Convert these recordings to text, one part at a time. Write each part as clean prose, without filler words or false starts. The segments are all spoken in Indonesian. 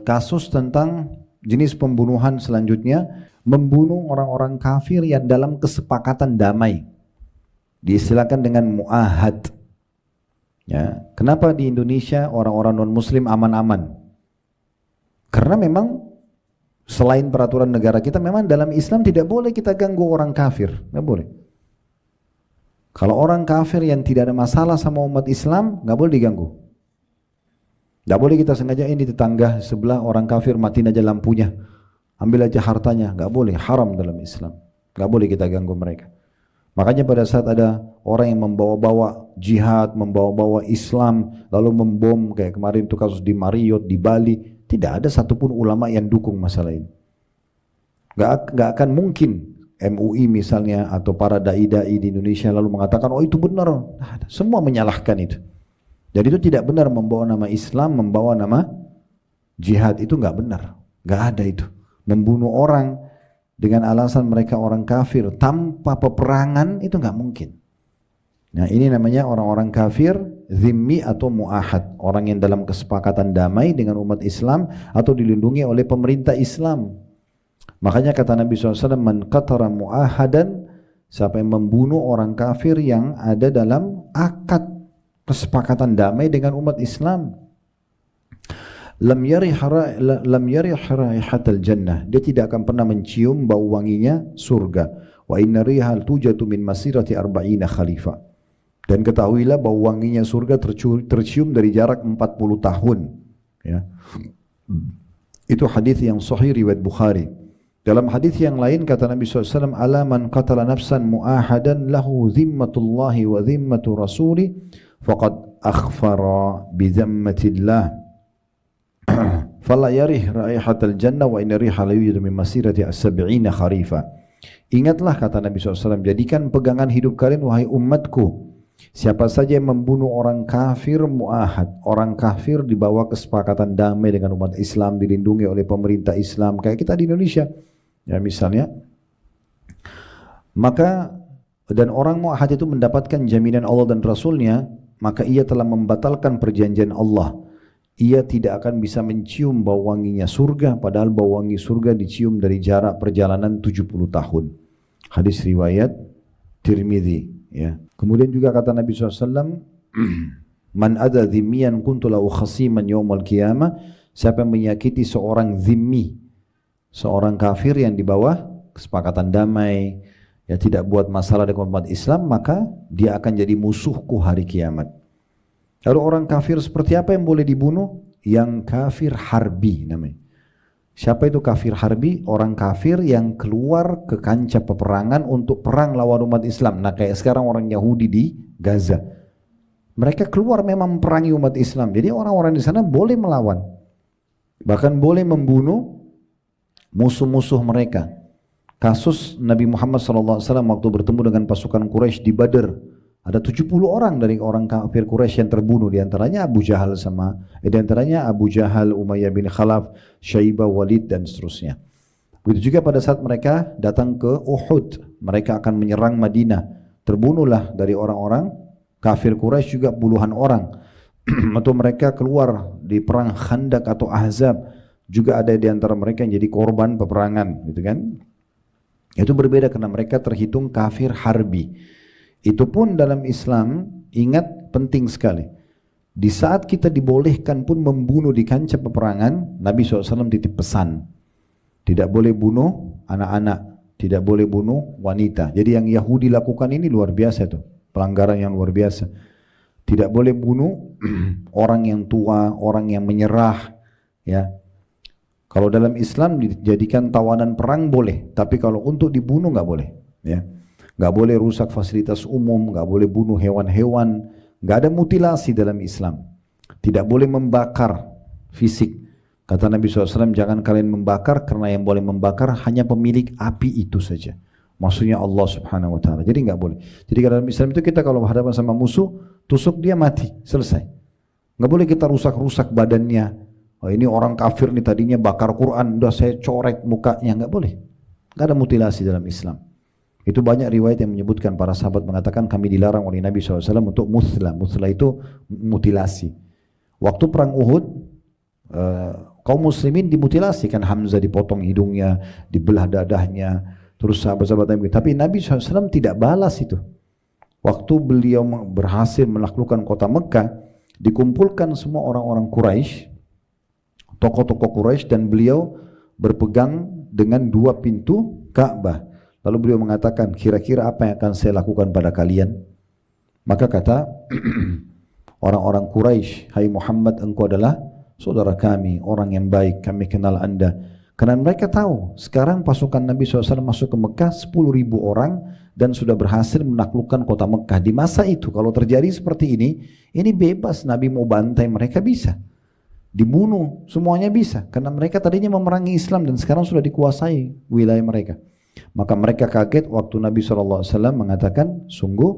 kasus tentang jenis pembunuhan selanjutnya, membunuh orang-orang kafir yang dalam kesepakatan damai. Diistilahkan dengan mu'ahad. Ya, kenapa di Indonesia orang-orang non-muslim aman-aman? Karena memang selain peraturan negara kita, memang dalam Islam tidak boleh kita ganggu orang kafir, nggak boleh. Kalau orang kafir yang tidak ada masalah sama umat Islam, nggak boleh diganggu. Nggak boleh kita sengaja ini tetangga sebelah orang kafir, matiin aja lampunya, ambil aja hartanya, nggak boleh, haram dalam Islam. Nggak boleh kita ganggu mereka. Makanya pada saat ada orang yang membawa-bawa jihad, membawa-bawa Islam, lalu membom kayak kemarin itu kasus di Marriott, di Bali, tidak ada satupun ulama yang dukung masalah ini. Nggak akan mungkin MUI misalnya atau para dai-dai di Indonesia lalu mengatakan, oh itu benar. Nah, semua menyalahkan itu. Jadi itu tidak benar membawa nama Islam, membawa nama jihad, itu nggak benar. Nggak ada itu. Membunuh orang dengan alasan mereka orang kafir tanpa peperangan itu nggak mungkin. Nah ini namanya orang-orang kafir zimmi atau mu'ahad, orang yang dalam kesepakatan damai dengan umat Islam atau dilindungi oleh pemerintah Islam. Makanya kata Nabi SAW, man qatara mu'ahadan, siapa yang membunuh orang kafir yang ada dalam akad kesepakatan damai dengan umat Islam, lam yarih raihatal jannah, dia tidak akan pernah mencium bau wanginya surga. Wa inna rihal tujatu min masirati arba'ina khalifah, dan ketahuilah bau wanginya surga tercium dari jarak 40 tahun. Ya. Itu hadis yang sahih riwayat Bukhari. Dalam hadis yang lain kata Nabi SAW, ala man qatala nafsan mu'ahadan lahu zimmatullahi wa zimmatu rasuli faqad akhfara bi zimmatillah fala yarih raihatal jannah wa inna riha la yujadu min masirati as-sab'ina kharifa. Ingatlah kata Nabi SAW, jadikan pegangan hidup kalian wahai umatku, siapa saja yang membunuh orang kafir mu'ahad, orang kafir di bawah kesepakatan damai dengan umat Islam, dilindungi oleh pemerintah Islam kayak kita di Indonesia ya misalnya, maka dan orang mu'ahad itu mendapatkan jaminan Allah dan Rasulnya, maka ia telah membatalkan perjanjian Allah. Ia tidak akan bisa mencium bau wanginya surga, padahal bau wangi surga dicium dari jarak perjalanan 70 tahun. Hadis riwayat Tirmidzi. Ya. Kemudian juga kata Nabi SAW, man adza dhimmiyan kuntu lahu khasiman yaumal qiyamah, siapa yang menyakiti seorang zimmi, seorang kafir yang di bawah kesepakatan damai, ya tidak buat masalah dengan umat Islam, maka dia akan jadi musuhku hari kiamat. Lalu orang kafir seperti apa yang boleh dibunuh? Yang kafir harbi namanya. Siapa itu kafir harbi? Orang kafir yang keluar ke kancah peperangan untuk perang lawan umat Islam. Nah kayak sekarang orang Yahudi di Gaza. Mereka keluar memang memerangi umat Islam. Jadi orang-orang di sana boleh melawan. Bahkan boleh membunuh musuh-musuh mereka. Kasus Nabi Muhammad SAW waktu bertemu dengan pasukan Quraisy di Badr. Ada 70 orang dari orang kafir Quraisy yang terbunuh, di antaranya Abu Jahal Umayyah bin Khalaf, Syaibah, Walid dan seterusnya. Begitu juga pada saat mereka datang ke Uhud, mereka akan menyerang Madinah. Terbunuhlah dari orang-orang kafir Quraisy juga puluhan orang. Atau mereka keluar di perang Khandaq atau Ahzab, juga ada di antara mereka yang jadi korban peperangan, gitu kan? Itu berbeda karena mereka terhitung kafir harbi. Itu pun dalam Islam, ingat penting sekali. Di saat kita dibolehkan pun membunuh di kancah peperangan, Nabi SAW titip pesan. Tidak boleh bunuh anak-anak, tidak boleh bunuh wanita. Jadi yang Yahudi lakukan ini luar biasa tuh, pelanggaran yang luar biasa. Tidak boleh bunuh orang yang tua, orang yang menyerah. Ya, kalau dalam Islam dijadikan tawanan perang boleh, tapi kalau untuk dibunuh nggak boleh. Ya. Nggak boleh rusak fasilitas umum, nggak boleh bunuh hewan-hewan, nggak ada mutilasi dalam Islam. Tidak boleh membakar fisik. Kata Nabi SAW, jangan kalian membakar karena yang boleh membakar hanya pemilik api itu saja. Maksudnya Allah Subhanahu Wa Taala. Jadi nggak boleh. Jadi dalam Islam itu kita kalau berhadapan sama musuh, tusuk dia mati, selesai. Nggak boleh kita rusak-rusak badannya. Oh, ini orang kafir nih tadinya bakar Quran, udah saya corek mukanya, nggak boleh. Nggak ada mutilasi dalam Islam. Itu banyak riwayat yang menyebutkan para sahabat mengatakan kami dilarang oleh Nabi SAW untuk muslah. Muslah itu mutilasi. Waktu perang Uhud, kaum muslimin dimutilasi kan, Hamzah dipotong hidungnya, dibelah dadahnya, terus sahabat-sahabat Nabi. Tapi Nabi SAW tidak balas itu. Waktu beliau berhasil menaklukkan kota Mekah, dikumpulkan semua orang-orang Quraisy, tokoh-tokoh Quraisy, dan beliau berpegang dengan dua pintu Ka'bah. Lalu beliau mengatakan, kira-kira apa yang akan saya lakukan pada kalian? Maka kata orang-orang Quraisy, hai Muhammad, engkau adalah saudara kami, orang yang baik, kami kenal anda. Karena mereka tahu sekarang pasukan Nabi SAW masuk ke Mekah 10.000 orang dan sudah berhasil menaklukkan kota Mekah. Di masa itu kalau terjadi seperti ini bebas, Nabi mau bantai mereka bisa, dibunuh semuanya bisa, karena mereka tadinya memerangi Islam dan sekarang sudah dikuasai wilayah mereka. Maka mereka kaget waktu Nabi SAW mengatakan, sungguh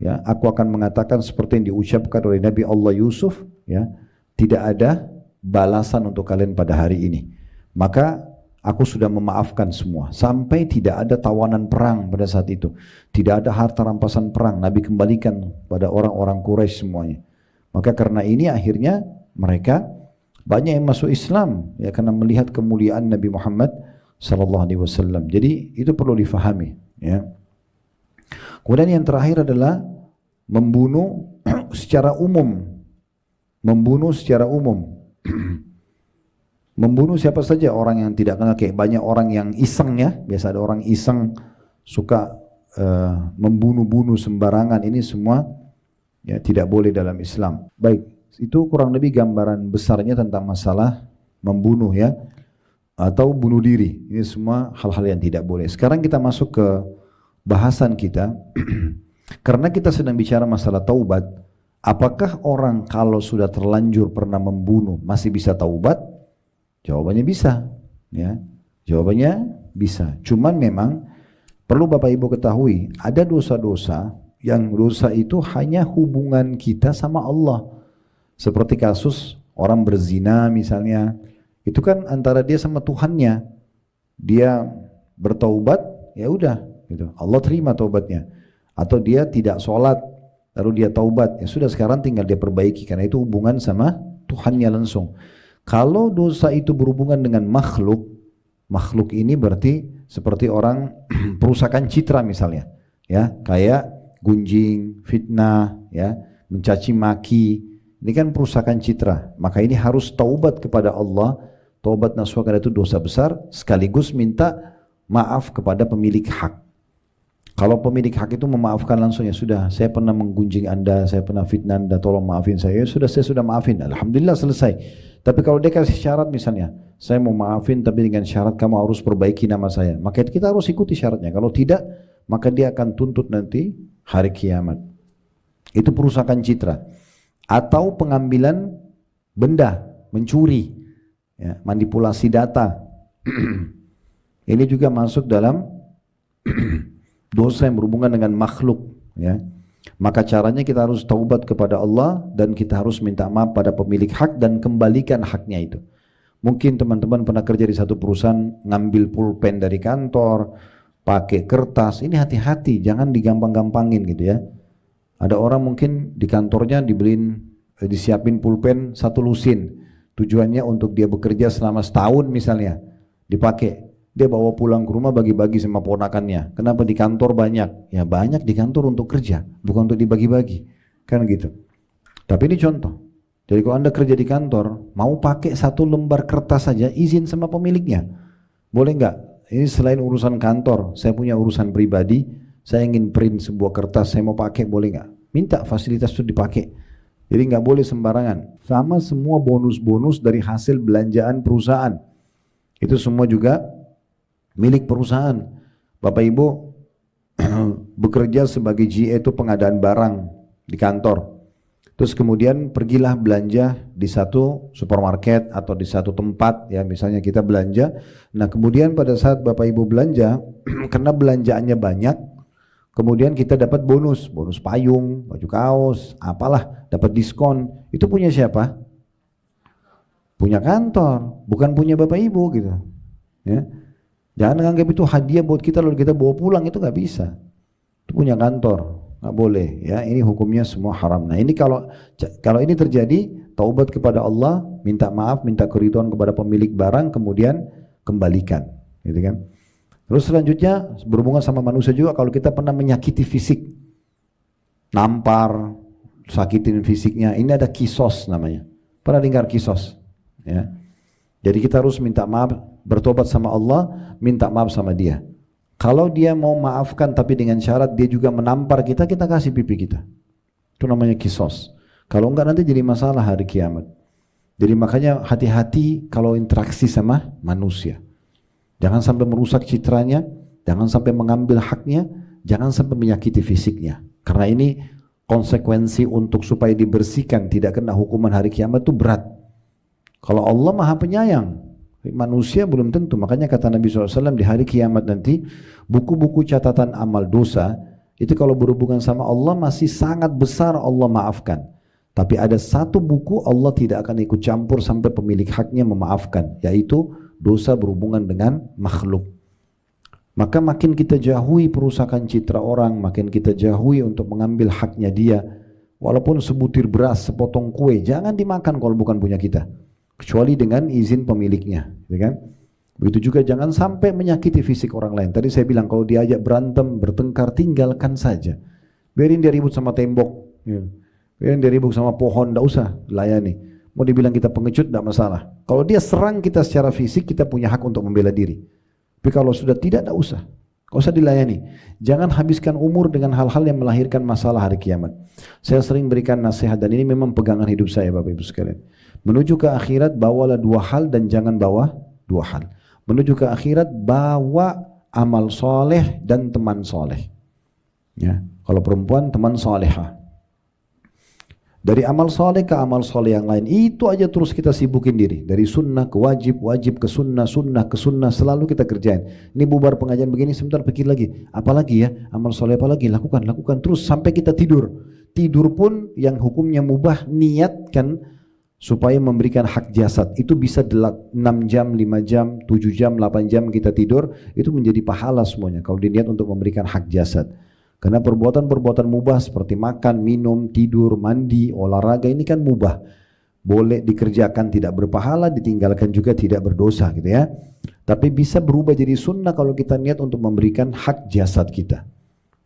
ya, aku akan mengatakan seperti yang diucapkan oleh Nabi Allah Yusuf, ya, tidak ada balasan untuk kalian pada hari ini. Maka aku sudah memaafkan semua, sampai tidak ada tawanan perang pada saat itu, tidak ada harta rampasan perang, Nabi kembalikan pada orang-orang Quraisy semuanya. Maka karena ini akhirnya mereka banyak yang masuk Islam, ya, karena melihat kemuliaan Nabi Muhammad SAW. Jadi itu perlu difahami, ya. Kemudian yang terakhir adalah membunuh secara umum. Membunuh secara umum. Membunuh siapa saja, orang yang tidak kenal, kayak banyak orang yang iseng, ya. Biasa ada orang iseng suka membunuh-bunuh sembarangan. Ini semua ya tidak boleh dalam Islam. Baik, itu kurang lebih gambaran besarnya tentang masalah membunuh, ya, atau bunuh diri. Ini semua hal-hal yang tidak boleh. Sekarang kita masuk ke bahasan kita. Karena kita sedang bicara masalah taubat, apakah orang kalau sudah terlanjur pernah membunuh masih bisa taubat? Jawabannya bisa, ya. Jawabannya bisa. Cuman memang perlu Bapak Ibu ketahui, ada dosa-dosa yang dosa itu hanya hubungan kita sama Allah. Seperti kasus orang berzina misalnya, itu kan antara dia sama Tuhannya. Dia bertaubat, ya udah, gitu. Allah terima taubatnya. Atau dia tidak sholat, lalu dia taubat, ya sudah, sekarang tinggal dia perbaiki, karena itu hubungan sama Tuhannya langsung. Kalau dosa itu berhubungan dengan makhluk, makhluk ini berarti seperti orang perusakan citra misalnya, ya, kayak gunjing, fitnah, ya, mencaci maki, ini kan perusakan citra. Maka ini harus taubat kepada Allah. Taubat nasuha, karena itu dosa besar, sekaligus minta maaf kepada pemilik hak. Kalau pemilik hak itu memaafkan langsung, ya sudah, saya pernah menggunjing Anda, saya pernah fitnah Anda, tolong maafin saya. Ya sudah, saya sudah maafin, alhamdulillah, selesai. Tapi kalau dia kasih syarat misalnya, saya mau maafin tapi dengan syarat kamu harus perbaiki nama saya, maka kita harus ikuti syaratnya. Kalau tidak, maka dia akan tuntut nanti hari kiamat. Itu perusakan citra. Atau pengambilan benda, mencuri, ya, manipulasi data. Ini juga masuk dalam dosa yang berhubungan dengan makhluk, ya. Maka caranya kita harus taubat kepada Allah dan kita harus minta maaf pada pemilik hak dan kembalikan haknya itu. Mungkin teman-teman pernah kerja di satu perusahaan, ngambil pulpen dari kantor, pakai kertas. Ini hati-hati, jangan digampang-gampangin gitu, ya. Ada orang mungkin di kantornya disiapin pulpen 1 lusin, tujuannya untuk dia bekerja selama setahun misalnya, dipakai. Dia bawa pulang ke rumah bagi-bagi sama ponakannya. Kenapa di kantor banyak? Ya banyak di kantor untuk kerja, bukan untuk dibagi-bagi, kan gitu. Tapi ini contoh. Jadi kalau Anda kerja di kantor, mau pakai 1 lembar kertas saja, izin sama pemiliknya. Boleh nggak? Ini selain urusan kantor, saya punya urusan pribadi, saya ingin print sebuah kertas, saya mau pakai, boleh nggak? Minta fasilitas itu dipakai. Jadi nggak boleh sembarangan. Sama semua bonus-bonus dari hasil belanjaan perusahaan, itu semua juga milik perusahaan. Bapak Ibu bekerja sebagai GA, itu pengadaan barang di kantor. Terus kemudian pergilah belanja di satu supermarket atau di satu tempat, ya, misalnya kita belanja. Nah kemudian pada saat Bapak Ibu belanja, karena belanjaannya banyak, kemudian kita dapat bonus payung, baju kaos, apalah, dapat diskon. Itu punya siapa? Punya kantor, bukan punya Bapak Ibu gitu, ya. Jangan anggap itu hadiah buat kita lalu kita bawa pulang, itu nggak bisa. Itu punya kantor. nggak boleh ya, ini hukumnya semua haram. Nah ini kalau ini terjadi, taubat kepada Allah, minta maaf, minta keridhaan kepada pemilik barang, kemudian kembalikan, gitu kan. Terus selanjutnya berhubungan sama manusia juga, kalau kita pernah menyakiti fisik, nampar, sakitin fisiknya, ini ada kisos namanya. Pernah dengar kisos? Ya. Jadi kita harus minta maaf, bertobat sama Allah, minta maaf sama dia. Kalau dia mau maafkan tapi dengan syarat dia juga menampar kita, kita kasih pipi kita. Itu namanya kisos. Kalau enggak nanti jadi masalah hari kiamat. Jadi makanya hati-hati kalau interaksi sama manusia. Jangan sampai merusak citranya, jangan sampai mengambil haknya, jangan sampai menyakiti fisiknya. Karena ini konsekuensi untuk supaya dibersihkan, tidak kena hukuman hari kiamat itu berat. Kalau Allah Maha Penyayang, manusia belum tentu. Makanya kata Nabi SAW, di hari kiamat nanti buku-buku catatan amal dosa itu kalau berhubungan sama Allah masih sangat besar Allah maafkan. Tapi ada satu buku Allah tidak akan ikut campur sampai pemilik haknya memaafkan, yaitu dosa berhubungan dengan makhluk. Maka makin kita jauhi perusakan citra orang, makin kita jauhi untuk mengambil haknya dia. Walaupun sebutir beras, sepotong kue, jangan dimakan kalau bukan punya kita, kecuali dengan izin pemiliknya, ya kan? Begitu juga jangan sampai menyakiti fisik orang lain. Tadi saya bilang kalau diajak berantem, bertengkar, tinggalkan saja. Biarin dia ribut sama tembok, ya. Biarin dia ribut sama pohon, tidak usah layani. Mau dibilang kita pengecut, tidak masalah. Kalau dia serang kita secara fisik, kita punya hak untuk membela diri. Tapi kalau sudah tidak usah. Tidak usah dilayani. Jangan habiskan umur dengan hal-hal yang melahirkan masalah hari kiamat. Saya sering berikan nasihat dan ini memang pegangan hidup saya, Bapak Ibu sekalian. Menuju ke akhirat bawalah dua hal dan jangan bawa dua hal. Menuju ke akhirat bawa amal soleh dan teman soleh. Ya, kalau perempuan teman soleha. Dari amal soleh ke amal soleh yang lain, itu aja terus kita sibukin diri. Dari sunnah ke wajib, wajib ke sunnah, sunnah ke sunnah, selalu kita kerjain. Ini bubar pengajian begini, sebentar pikir lagi. Apalagi ya, amal soleh apalagi, lakukan terus sampai kita tidur. Tidur pun yang hukumnya mubah, niatkan supaya memberikan hak jasad. Itu bisa 6 jam, 5 jam, 7 jam, 8 jam kita tidur, itu menjadi pahala semuanya kalau diniat untuk memberikan hak jasad. Karena perbuatan-perbuatan mubah seperti makan, minum, tidur, mandi, olahraga ini kan mubah. Boleh dikerjakan tidak berpahala, ditinggalkan juga tidak berdosa gitu ya. Tapi bisa berubah jadi sunnah kalau kita niat untuk memberikan hak jasad kita.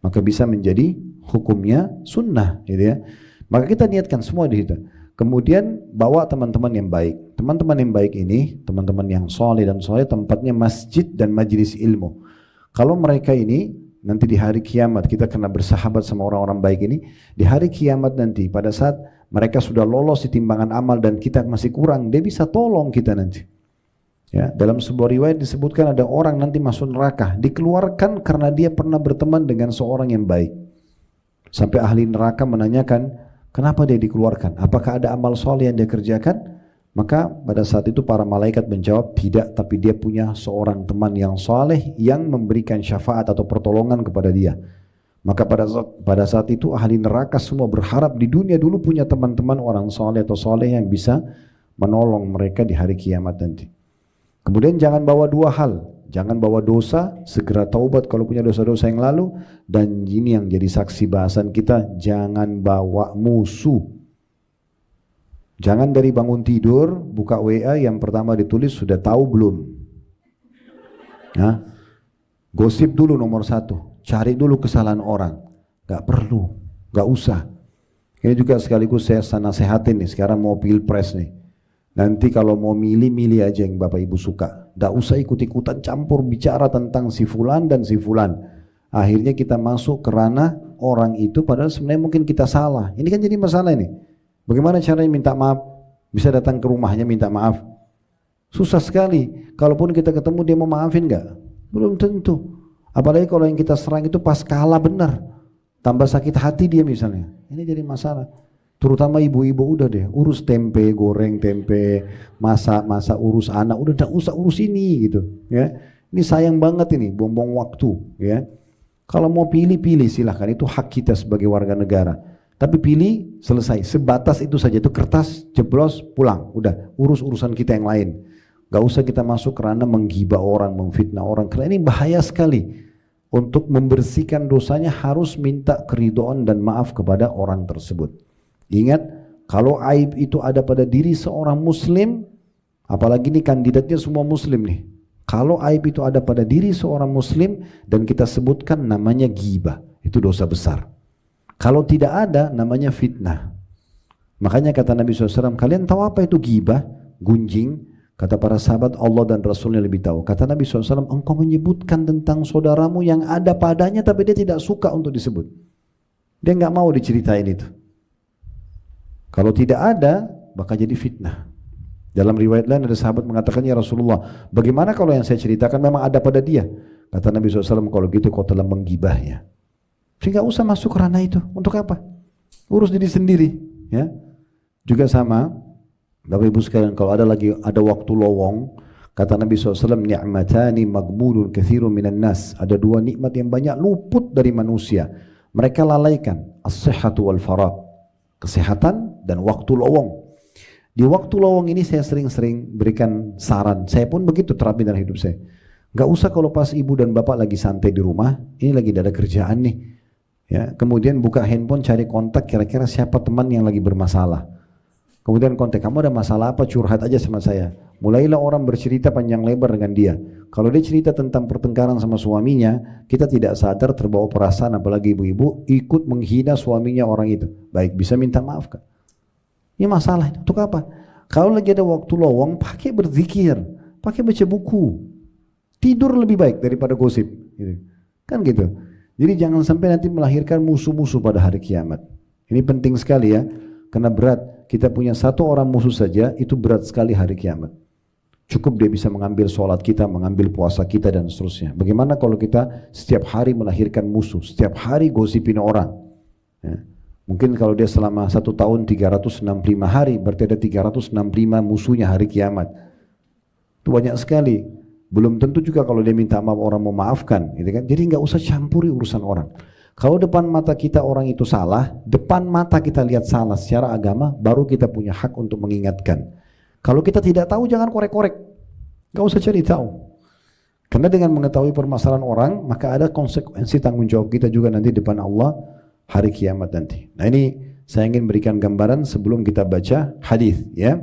Maka bisa menjadi hukumnya sunnah gitu ya. Maka kita niatkan semua di situ. Kemudian bawa teman-teman yang baik. Teman-teman yang baik ini, teman-teman yang soleh dan soleh, tempatnya masjid dan majelis ilmu. Kalau mereka ini nanti di hari kiamat kita kena bersahabat sama orang-orang baik ini. Di hari kiamat nanti pada saat mereka sudah lolos di timbangan amal dan kita masih kurang, dia bisa tolong kita nanti. Ya, dalam sebuah riwayat disebutkan ada orang nanti masuk neraka, dikeluarkan karena dia pernah berteman dengan seorang yang baik. Sampai ahli neraka menanyakan, kenapa dia dikeluarkan? Apakah ada amal soleh yang dia kerjakan? Maka pada saat itu para malaikat menjawab tidak, tapi dia punya seorang teman yang soleh yang memberikan syafaat atau pertolongan kepada dia. Maka pada saat itu ahli neraka semua berharap di dunia dulu punya teman-teman orang soleh atau soleh yang bisa menolong mereka di hari kiamat nanti. Kemudian jangan bawa dua hal, jangan bawa dosa, segera taubat kalau punya dosa-dosa yang lalu, dan ini yang jadi saksi bahasan kita, jangan bawa musuh. Jangan dari bangun tidur, buka WA yang pertama ditulis sudah tahu belum? Nah, gosip dulu nomor 1, cari dulu kesalahan orang. Gak perlu, gak usah. Ini juga sekaligus saya nasehatin nih, sekarang mau pilpres nih. Nanti kalau mau milih aja yang Bapak Ibu suka. Gak usah ikut-ikutan campur bicara tentang si fulan dan si fulan. Akhirnya kita masuk ke ranah orang itu padahal sebenarnya mungkin kita salah. Ini kan jadi masalah ini. Bagaimana caranya minta maaf? Bisa datang ke rumahnya minta maaf? Susah sekali. Kalaupun kita ketemu dia mau maafin gak? Belum tentu. Apalagi kalau yang kita serang itu pas kalah benar. Tambah sakit hati dia misalnya. Ini jadi masalah. Terutama ibu-ibu udah deh. Urus tempe, goreng tempe, masak urus anak. Udah gak usah urus ini gitu. Ya. Ini sayang banget ini, buang-buang waktu. Ya. Kalau mau pilih silahkan. Itu hak kita sebagai warga negara. Tapi pilih, selesai. Sebatas itu saja. Itu kertas, jeblos, pulang. Udah, urus urusan kita yang lain. Gak usah kita masuk karena menggibah orang, memfitnah orang. Karena ini bahaya sekali. untuk membersihkan dosanya harus minta keridhaan dan maaf kepada orang tersebut. Ingat, kalau aib itu ada pada diri seorang muslim, apalagi ini kandidatnya semua muslim nih. Kalau aib itu ada pada diri seorang muslim dan kita sebutkan, namanya ghibah, itu dosa besar. Kalau tidak ada, namanya fitnah. Makanya kata Nabi SAW, kalian tahu apa itu ghibah? Gunjing. Kata para sahabat, Allah dan Rasulnya lebih tahu. Kata Nabi SAW, engkau menyebutkan tentang saudaramu yang ada padanya tapi dia tidak suka untuk disebut. Dia nggak mau diceritain itu. Kalau tidak ada, maka jadi fitnah. Dalam riwayat lain ada sahabat mengatakan, ya Rasulullah, bagaimana kalau yang saya ceritakan memang ada pada dia? Kata Nabi SAW, kalau gitu kau telah menggibahnya. Jadi nggak usah masuk ke ranah itu. Untuk apa? Urus diri sendiri. Ya. Juga sama, Bapak Ibu sekalian, kalau ada waktu lowong, kata Nabi SAW, ni'matani maghbulun katsirun minan nas. Ada dua nikmat yang banyak luput dari manusia. Mereka lalaikan, as-sihhatu wal faragh. Kesehatan dan waktu lowong. Di waktu lowong ini saya sering-sering berikan saran. Saya pun begitu terapin dalam hidup saya. Gak usah kalau pas ibu dan bapak lagi santai di rumah, ini lagi ada kerjaan nih. Ya, kemudian buka handphone, cari kontak kira-kira siapa teman yang lagi bermasalah. Kemudian kontak, kamu ada masalah apa, curhat aja sama saya. Mulailah orang bercerita panjang lebar dengan dia. Kalau dia cerita tentang pertengkaran sama suaminya, kita tidak sadar terbawa perasaan, apalagi ibu-ibu ikut menghina suaminya orang itu. Baik, bisa minta maaf kan? Ini masalah, untuk apa? Kalau lagi ada waktu lowong, pakai berzikir, pakai baca buku. Tidur lebih baik daripada gosip. Gitu. Kan gitu. Jadi jangan sampai nanti melahirkan musuh-musuh pada hari kiamat. Ini penting sekali ya, karena berat. Kita punya satu orang musuh saja, itu berat sekali hari kiamat. Cukup dia bisa mengambil sholat kita, mengambil puasa kita dan seterusnya. Bagaimana kalau kita setiap hari melahirkan musuh, setiap hari gosipin orang. Ya. Mungkin kalau dia selama 1 tahun 365 hari, berarti ada 365 musuhnya hari kiamat. Itu banyak sekali. Belum tentu juga kalau dia minta maaf orang mau maafkan, gitu kan? Jadi nggak usah campuri urusan orang. Kalau depan mata kita orang itu salah, depan mata kita lihat salah secara agama, baru kita punya hak untuk mengingatkan. Kalau kita tidak tahu, jangan korek-korek. Gak usah cari tahu. Karena dengan mengetahui permasalahan orang, maka ada konsekuensi tanggung jawab kita juga nanti depan Allah hari kiamat nanti. Nah ini saya ingin berikan gambaran sebelum kita baca hadis, ya.